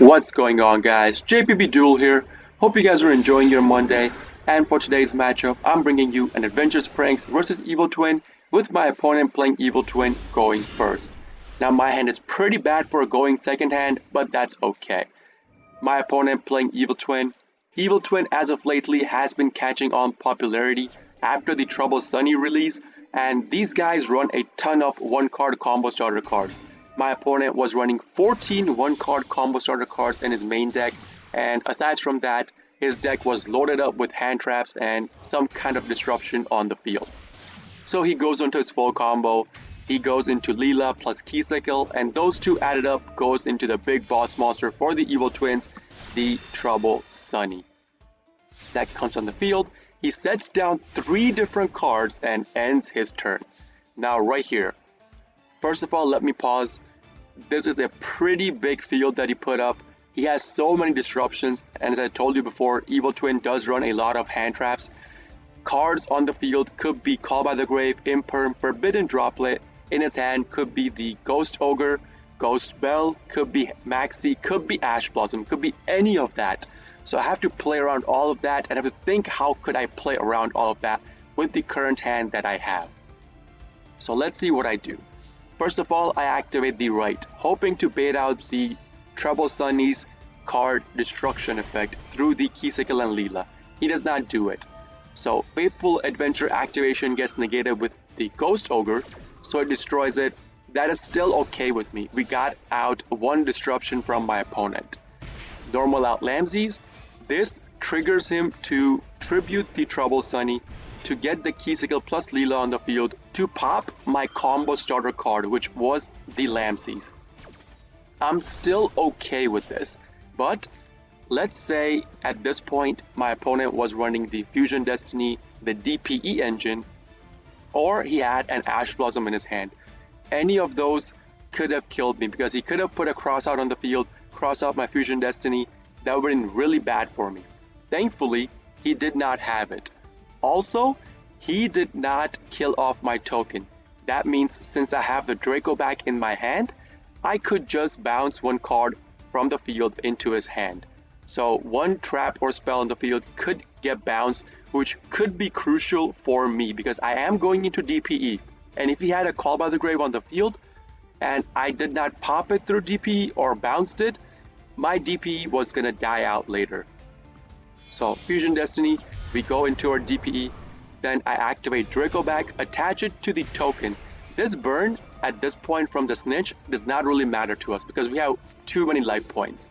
What's going on, guys? JPB Duel here. Hope you guys are enjoying your Monday. And for today's matchup, I'm bringing you an Adventures Pranks versus Evil Twin with my opponent playing Evil Twin going first. Now my hand is pretty bad for a going second hand, but that's okay. My opponent playing Evil Twin. Evil Twin as of lately has been catching on popularity after the Trouble Sunny release, and these guys run a ton of one-card combo starter cards. My opponent was running 14 one-card combo starter cards in his main deck, and aside from that, his deck was loaded up with hand traps and some kind of disruption on the field. So he goes into his full combo, he goes into Leela plus Key Cycle, and those two added up goes into the big boss monster for the Evil Twins, the Trouble Sunny. That comes on the field, he sets down 3 different cards and ends his turn. Now right here, first of all, let me pause. This is a pretty big field that he put up. He has so many disruptions, and as I told you before, Evil Twin does run a lot of hand traps. Cards on the field could be Call by the Grave, Imperm, Forbidden Droplet. In his hand could be the Ghost Ogre, Ghost Bell, could be Maxi, could be Ash Blossom, could be any of that. So I have to play around all of that and have to think how could I play around all of that with the current hand that I have. So let's see what I do. First of all, I activate the right, hoping to bait out the Trouble Sunny's card destruction effect through the Keysicle and Leela. He does not do it. So Faithful Adventure activation gets negated with the Ghost Ogre, so it destroys it. That is still okay with me. We got out one disruption from my opponent. Normal out Lamses. This triggers him to tribute the Trouble Sunny to get the Keysicle plus Leela on the field to pop my combo starter card, which was the Lamses. I'm still okay with this, but let's say at this point my opponent was running the Fusion Destiny, the DPE engine, or he had an Ash Blossom in his hand. Any of those could have killed me because he could have put a cross out on the field, cross out my Fusion Destiny. That would have been really bad for me. Thankfully, he did not have it. Also, he did not kill off my token. That means since I have the Draco back in my hand, I could just bounce one card from the field into his hand. So one trap or spell on the field could get bounced, which could be crucial for me because I am going into DPE. And if he had a Call by the Grave on the field and I did not pop it through DPE or bounced it, my DPE was gonna die out later. So Fusion Destiny, we go into our DPE, then I activate Draco back, attach it to the token. This burn at this point from the Snitch does not really matter to us because we have too many life points.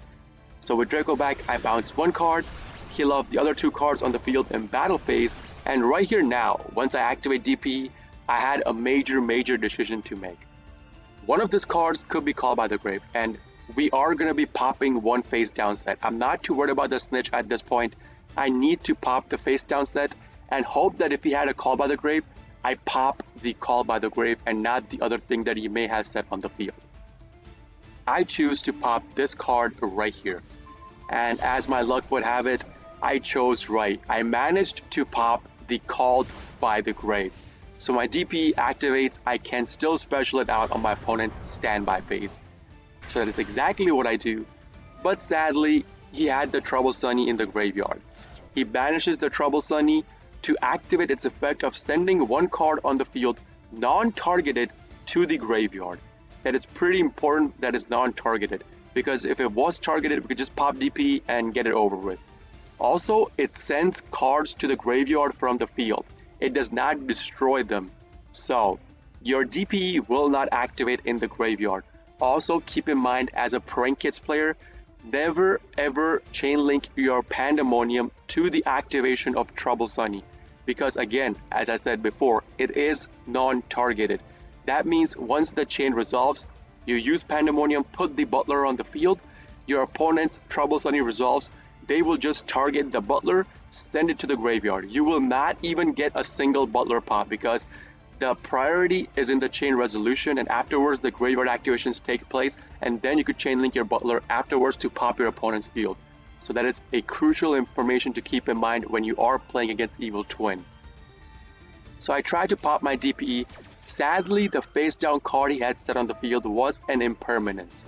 So with Draco back, I bounce one card, kill off the other 2 cards on the field in battle phase, and right here now, once I activate DPE, I had a major decision to make. One of these cards could be Called by the Grave, and we are going to be popping one face down set. I'm not too worried about the Snitch at this point. I need to pop the face down set and hope that if he had a Call by the Grave, I pop the Call by the Grave and not the other thing that he may have set on the field. I choose to pop this card right here. And as my luck would have it, I chose right. I managed to pop the Called by the Grave. So my DP activates, I can still special it out on my opponent's standby phase. So that is exactly what I do. But sadly, he had the Trouble Sunny in the graveyard. He banishes the Trouble Sunny to activate its effect of sending one card on the field non-targeted to the graveyard. That is pretty important that is non-targeted, because if it was targeted, we could just pop DP and get it over with. Also, it sends cards to the graveyard from the field. It does not destroy them. So, your DPE will not activate in the graveyard. Also, keep in mind as a Prank Kids player, never ever chain link your Pandemonium to the activation of Trouble Sunny. Because again, as I said before, it is non-targeted. That means once the chain resolves, you use Pandemonium, put the Butler on the field, your opponent's Trouble Sunny resolves, they will just target the Butler, send it to the graveyard. You will not even get a single Butler pop because the priority is in the chain resolution, and afterwards the graveyard activations take place, and then you could chain link your Butler afterwards to pop your opponent's field. So that is a crucial information to keep in mind when you are playing against Evil Twin. So I tried to pop my DPE. Sadly, the face down card he had set on the field was an Impermanence.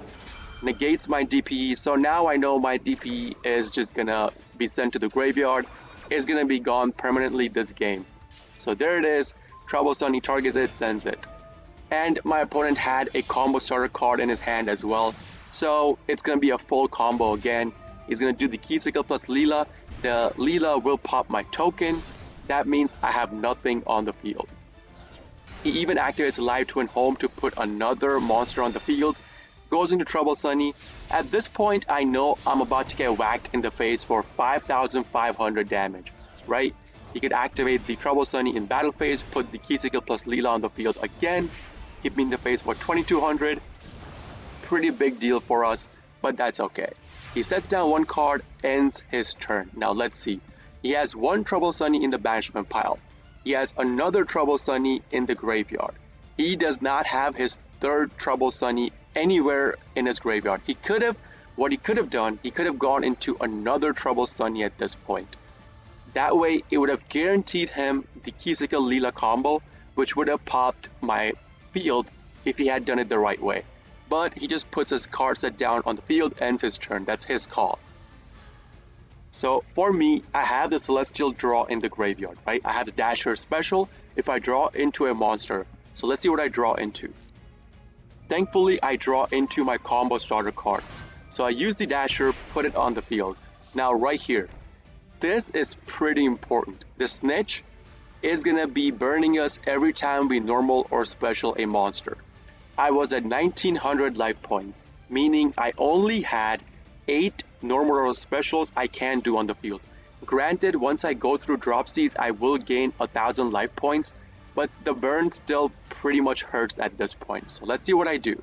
negates my DPE. So now I know my DPE is just gonna be sent to the graveyard. It's gonna be gone permanently this game. So there it is. Trouble Sunny targets it, sends it. And my opponent had a combo starter card in his hand as well. So it's gonna be a full combo again. He's gonna do the Keysicle plus Leela. The Leela will pop my token. That means I have nothing on the field. He even activates Live Twin Home to put another monster on the field. Goes into Trouble Sunny. At this point, I know I'm about to get whacked in the face for 5,500 damage, right? He could activate the Trouble Sunny in battle phase, put the Keysicle plus Leela on the field again, hit me in the face for 2,200. Pretty big deal for us, but that's okay. He sets down one card, ends his turn. Now let's see. He has one Trouble Sunny in the banishment pile. He has another Trouble Sunny in the graveyard. He does not have his third Trouble Sunny anywhere in his graveyard. What he could have done, he could have gone into another Trouble Sunny at this point. That way, it would have guaranteed him the Keysicle Leela combo, which would have popped my field if he had done it the right way. But he just puts his card set down on the field, ends his turn. That's his call. So for me, I have the Celestial draw in the graveyard, right? I have the Dasher special if I draw into a monster. So let's see what I draw into. Thankfully, I draw into my combo starter card. So I use the Dasher, put it on the field. Now right here, this is pretty important. The Snitch is gonna be burning us every time we normal or special a monster. I was at 1900 life points, meaning I only had 8 normal or specials I can do on the field. Granted, once I go through Dropsies, I will gain 1000 life points, but the burn still pretty much hurts at this point. So let's see what I do.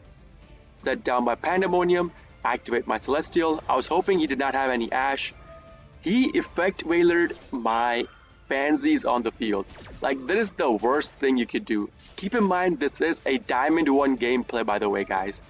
Set down my Pandemonium, activate my Celestial. I was hoping he did not have any Ash. He effect Veilered my Fansies on the field. Like, this is the worst thing you could do. Keep in mind, this is a Diamond 1 gameplay, by the way, guys.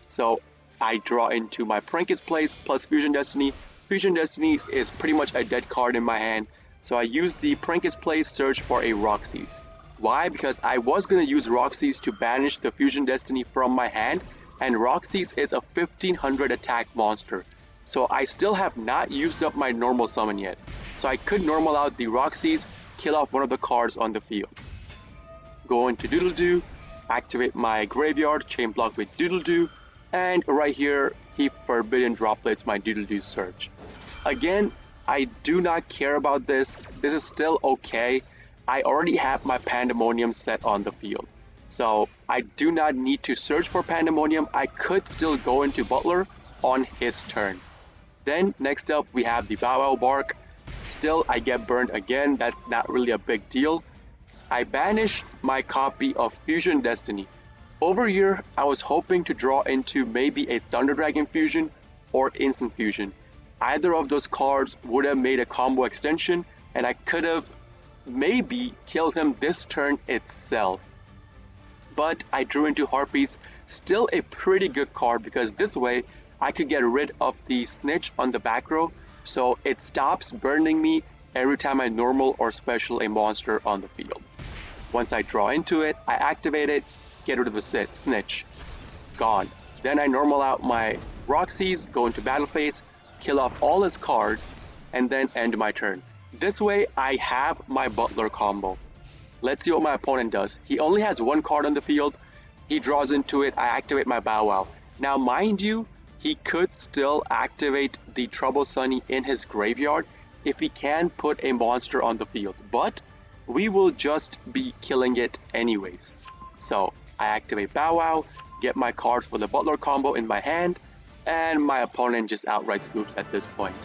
So I draw into my Prankist Place plus Fusion Destiny. Fusion Destiny is pretty much a dead card in my hand. So I use the Prankist Place, search for a Roxy's. Why? Because I was going to use Roxy's to banish the Fusion Destiny from my hand. And Roxy's is a 1500 attack monster. So I still have not used up my normal summon yet. So I could normal out the Roxy's, kill off one of the cards on the field. Go into Doodle Doo, activate my graveyard, chain block with Doodle Doo, and right here, he Forbidden Droplets my Doodle Doo search. Again, I do not care about this. This is still okay. I already have my Pandemonium set on the field. So I do not need to search for Pandemonium. I could still go into Butler on his turn. Then next up, we have the Bow Wow Bark. Still, I get burned again. That's not really a big deal. I banish my copy of Fusion Destiny. Over here, I was hoping to draw into maybe a Thunder Dragon Fusion or Instant Fusion. Either of those cards would have made a combo extension, and I could have maybe killed him this turn itself. But I drew into Harpies, still a pretty good card because this way I could get rid of the Snitch on the back row. So it stops burning me every time I normal or special a monster on the field. Once I draw into it, I activate it, get rid of the Snitch. Gone. Then I normal out my Roxy's, go into battle phase, kill off all his cards, and then end my turn. This way I have my Butler combo. Let's see what my opponent does. He only has one card on the field. He draws into it, I activate my Bow Wow. Now mind you, he could still activate the Trouble Sunny in his graveyard if he can put a monster on the field, but we will just be killing it anyways. So I activate Bow Wow, get my cards for the Butler combo in my hand, and my opponent just outright scoops at this point.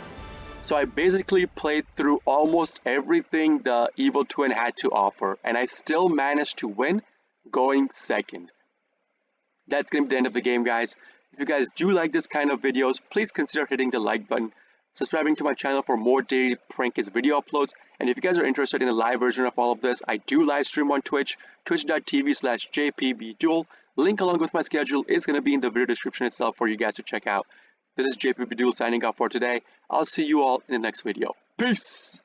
So I basically played through almost everything the Evil Twin had to offer, and I still managed to win, going second. That's going to be the end of the game, guys. If you guys do like this kind of videos, please consider hitting the like button, subscribing to my channel for more daily Prankist video uploads, and if you guys are interested in the live version of all of this, I do live stream on Twitch, twitch.tv/jpbduel. Link along with my schedule is going to be in the video description itself for you guys to check out. This is JPB Duel signing off for today. I'll see you all in the next video. Peace!